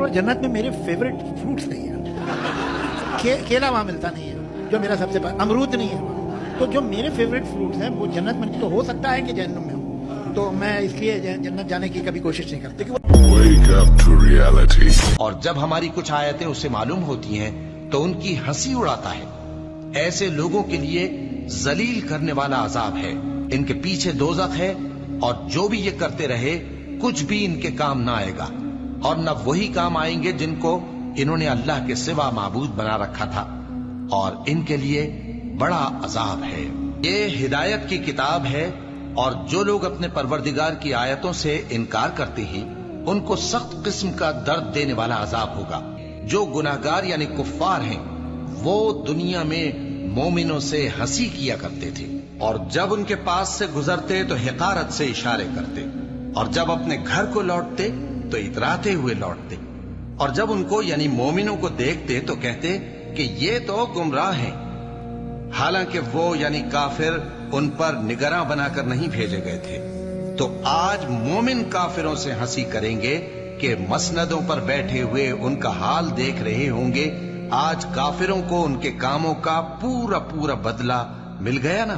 और जन्नत में मेरे फेवरेट फ्रूट्स नहीं है। केला वहाँ मिलता नहीं है जो मेरा सबसे अमरूद नहीं है वहाँ। तो जो मेरे फेवरेट फ्रूट्स हैं वो जन्नत में तो हो सकता है कि जहन्नुम में हो, तो मैं इसलिए जन्नत जाने की कभी कोशिश नहीं करती। Wake up to reality. और जब हमारी कुछ आयतें उसे मालूम होती हैं तो उनकी हंसी उड़ाता है। ऐसे लोगों के लिए जलील करने वाला अजाब है, इनके पीछे दोज़ख है और जो भी ये करते रहे कुछ भी इनके काम ना आएगा, और न वही काम आएंगे जिनको इन्होंने अल्लाह के सिवा माबूद बना रखा था, और इनके लिए बड़ा अजाब है। ये हिदायत की किताब है और जो लोग अपने परवरदिगार की आयतों से इनकार करते हैं उनको सख्त किस्म का दर्द देने वाला अजाब होगा। जो गुनाहगार यानी कुफ्फार हैं वो दुनिया में मोमिनों से हंसी किया करते थे, और जब उनके पास से गुजरते तो हिकारत से इशारे करते, और जब अपने घर को लौटते तो इतराते हुए लौटते, और जब उनको यानी मोमिनों को देखते तो कहते कि ये तो गुमराह हैं, हालांकि वो यानी काफिर उन पर निगरां बनाकर नहीं भेजे गए थे। तो आज मोमिन काफिरों से हंसी करेंगे कि मसनदों पर बैठे हुए उनका हाल देख रहे होंगे। आज काफिरों को उनके कामों का पूरा पूरा बदला मिल गया ना।